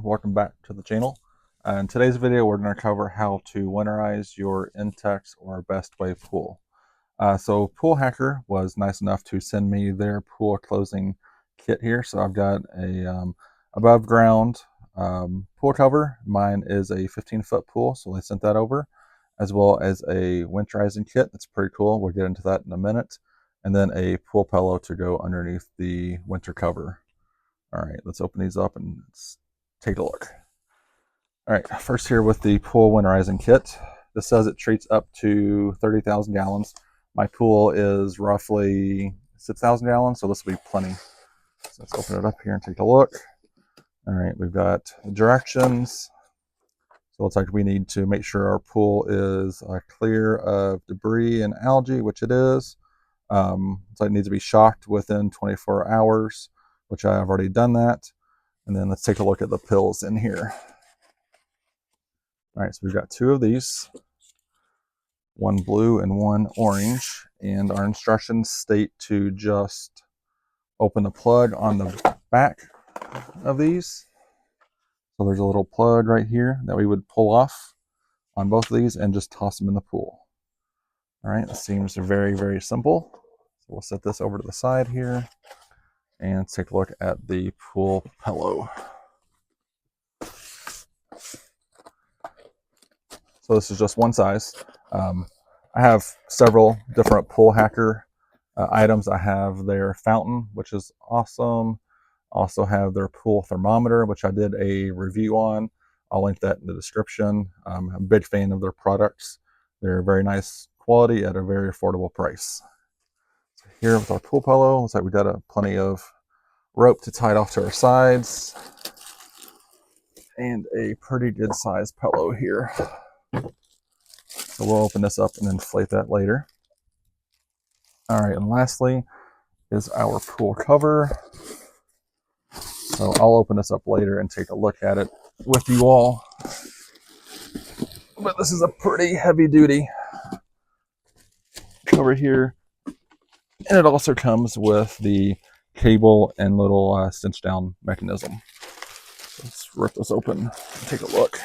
welcome back to the channel. In today's video, we're going to cover how to winterize your Intex or Best Wave pool. So Poolhacker was nice enough to send me their pool closing kit here. So I've got a above ground pool cover. Mine is a 15-foot pool, so they sent that over, as well as a winterizing kit. That's pretty cool. We'll get into that in a minute. And then a pool pillow to go underneath the winter cover. All right, let's open these up and let's take a look. All right, first here with the pool winterizing kit. This says it treats up to 30,000 gallons. My pool is roughly 6,000 gallons, so this will be plenty. So let's open it up here and take a look. All right, we've got directions. So it looks like we need to make sure our pool is clear of debris and algae, which it is. So it needs to be shocked within 24 hours, which I have already done that. And then let's take a look at the pills in here. All right, so we've got two of these, one blue and one orange, and our instructions state to just open the plug on the back of these. So there's a little plug right here that we would pull off on both of these and just toss them in the pool. All right, this seems very, very simple. So we'll set this over to the side here and take a look at the pool pillow. So this is just one size. I have several different Poolhacker items. I have their fountain, which is awesome. Also have their pool thermometer, which I did a review on. I'll link that in the description. I'm a big fan of their products. They're very nice quality at a very affordable price. So here with our pool pillow, looks like we got plenty of rope to tie it off to our sides, and a pretty good sized pillow here. So we'll open this up and inflate that later. All right, and lastly is our pool cover. So I'll open this up later and take a look at it with you all. But this is a pretty heavy duty cover here. And it also comes with the cable and little cinch down mechanism. So let's rip this open and take a look.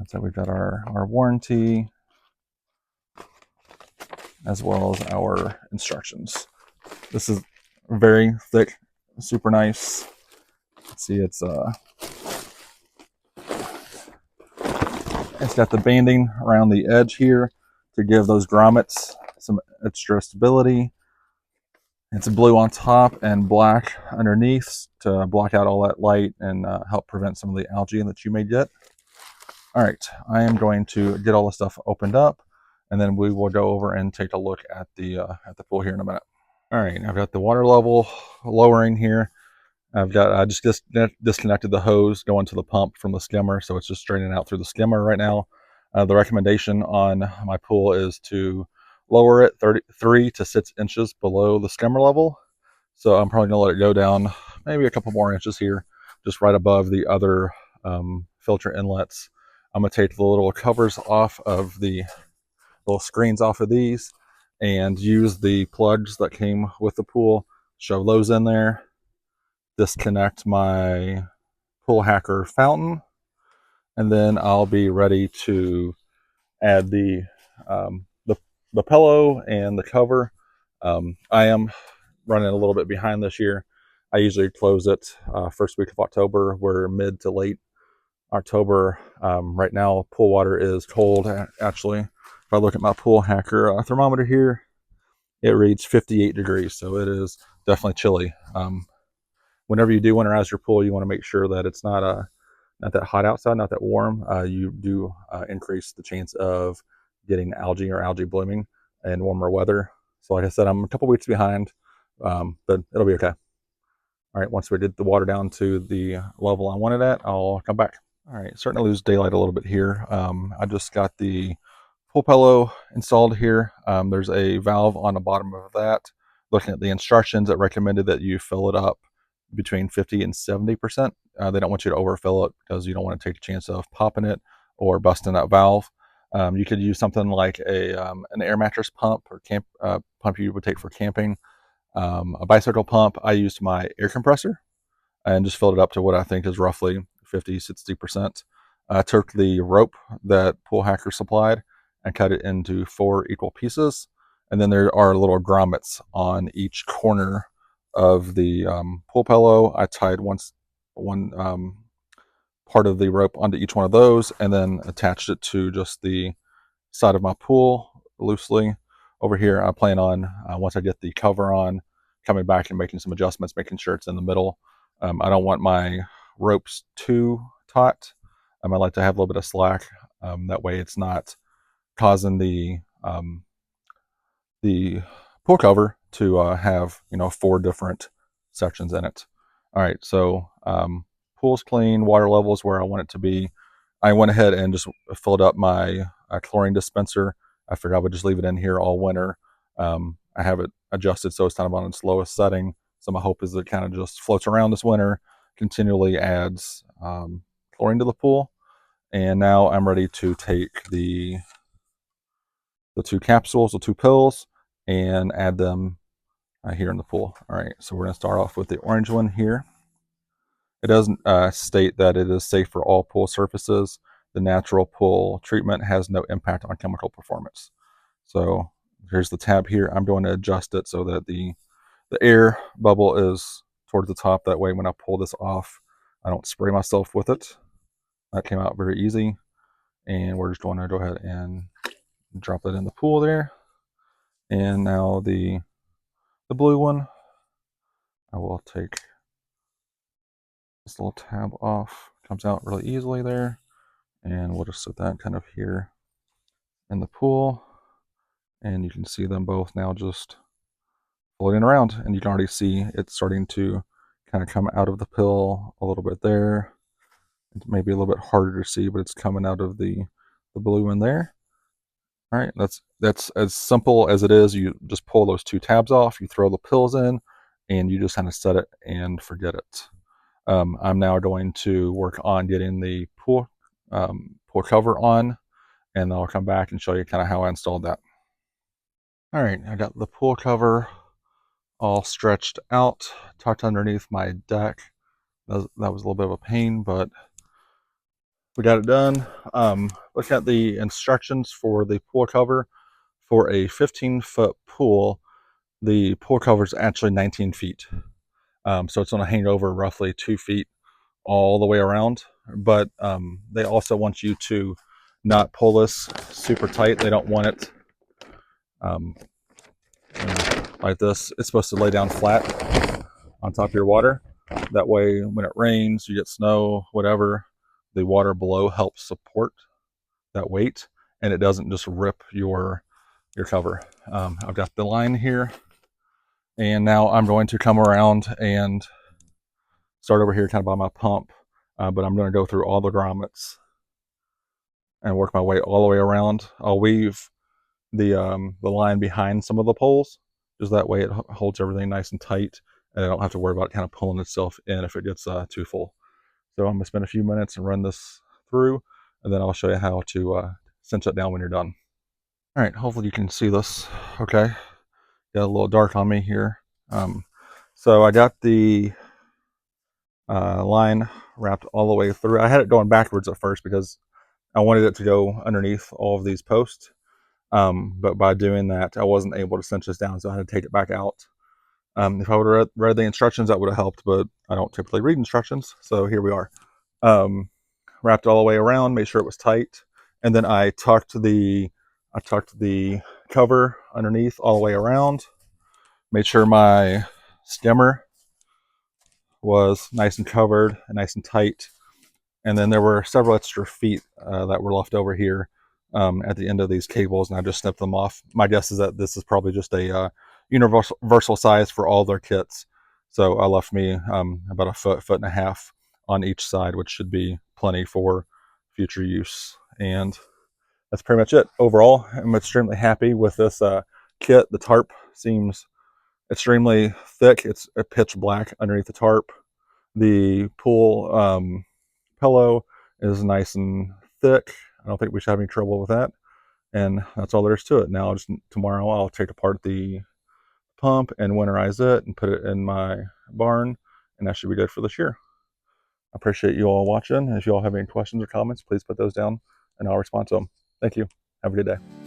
So we've got our warranty, as well as our instructions. This is very thick, super nice. See, it's got the banding around the edge here to give those grommets some extra stability. It's blue on top and black underneath to block out all that light and help prevent some of the algae that you may get. All right, I am going to get all the stuff opened up, and then we will go over and take a look at the pool here in a minute. All right, I've got the water level lowering here. I've got I just disconnected the hose going to the pump from the skimmer, so it's just straining out through the skimmer right now. The recommendation on my pool is to lower it 3 to 6 inches below the skimmer level. So I'm probably gonna let it go down maybe a couple more inches here, just right above the other filter inlets. I'm gonna take the little covers off of the little screens off of these and use the plugs that came with the pool, shove those in there, disconnect my Poolhacker fountain, and then I'll be ready to add the pillow and the cover. I am running a little bit behind this year. I usually close it first week of October. We're mid to late October. Right now, pool water is cold, actually. If I look at my Poolhacker thermometer here, it reads 58 degrees, so it is definitely chilly. Whenever you do winterize your pool, you want to make sure that it's not that hot outside, not that warm. You do increase the chance of getting algae or algae blooming in warmer weather. So like I said, I'm a couple weeks behind, but it'll be okay. All right, once we get the water down to the level I want it at, I'll come back. All right, starting to lose daylight a little bit here. I just got the pool pillow installed here. There's a valve on the bottom of that. Looking at the instructions, it recommended that you fill it up between 50 and 70%. They don't want you to overfill it because you don't want to take a chance of popping it or busting that valve. You could use something like an air mattress pump or pump you would take for camping. A bicycle pump. I used my air compressor. and just filled it up to what I think is roughly 50–60%. I took the rope that Poolhacker supplied and cut it into 4 equal pieces. And then there are little grommets on each corner of the pool pillow. I tied one part of the rope onto each one of those and then attached it to just the side of my pool loosely. Over here, I plan on, once I get the cover on, coming back and making some adjustments, making sure it's in the middle. I don't want my ropes too taut. I like to have a little bit of slack. That way it's not causing the pool cover to have 4 different sections in it. All right, so pool's clean, water level's where I want it to be. I went ahead and just filled up my chlorine dispenser. I figured I would just leave it in here all winter. I have it adjusted so it's kind of on its lowest setting. So my hope is that it kind of just floats around this winter, continually adds chlorine to the pool. And now I'm ready to take the 2 capsules, the 2 pills, and add them here in the pool. All right, so we're going to start off with the orange one here. It doesn't state that it is safe for all pool surfaces. The natural pool treatment has no impact on chemical performance. So here's the tab here. I'm going to adjust it so that the air bubble is towards the top. That way when I pull this off, I don't spray myself with it. That came out very easy. And we're just going to go ahead and drop it in the pool there. And now the blue one, I will take this little tab off. Comes out really easily there. And we'll just set that kind of here in the pool. And you can see them both now just floating around. And you can already see it starting to kind of come out of the pill a little bit there. It may be a little bit harder to see, but it's coming out of the blue in there. All right, that's as simple as it is. You just pull those 2 tabs off, you throw the pills in, and you just kind of set it and forget it. I'm now going to work on getting the pool cover on, and then I'll come back and show you kind of how I installed that. All right, I got the pool cover all stretched out, tucked underneath my deck. That was a little bit of a pain, but we got it done. Look at the instructions for the pool cover. For a 15-foot pool, the pool cover is actually 19 feet. So it's going to hang over roughly 2 feet all the way around. But they also want you to not pull this super tight. They don't want it like this. It's supposed to lay down flat on top of your water. That way, when it rains, you get snow, whatever, the water below helps support that weight, and it doesn't just rip your cover. I've got the line here, and now I'm going to come around and start over here kind of by my pump, but I'm going to go through all the grommets and work my way all the way around. I'll weave the line behind some of the poles, just that way it holds everything nice and tight, and I don't have to worry about kind of pulling itself in if it gets too full. So I'm going to spend a few minutes and run this through, and then I'll show you how to cinch it down when you're done. All right, hopefully you can see this okay. Got a little dark on me here. So I got the line wrapped all the way through. I had it going backwards at first because I wanted it to go underneath all of these posts. But by doing that, I wasn't able to cinch this down, so I had to take it back out. If I would have read the instructions, that would have helped, but I don't typically read instructions, so here we are. Wrapped all the way around, made sure it was tight, and then I tucked the cover underneath all the way around. Made sure my skimmer was nice and covered and nice and tight. And then there were several extra feet that were left over here at the end of these cables, and I just snipped them off. My guess is that this is probably just a universal size for all their kits. So I left me about a foot and a half on each side, which should be plenty for future use. And that's pretty much it. Overall, I'm extremely happy with this kit. The tarp seems extremely thick. It's a pitch black underneath the tarp. The pool pillow is nice and thick. I don't think we should have any trouble with that. And that's all there is to it. Now, just tomorrow, I'll take apart the pump and winterize it and put it in my barn and that should be good for this year. I appreciate you all watching. If you all have any questions or comments, please put those down and I'll respond to them. Thank you. Have a good day.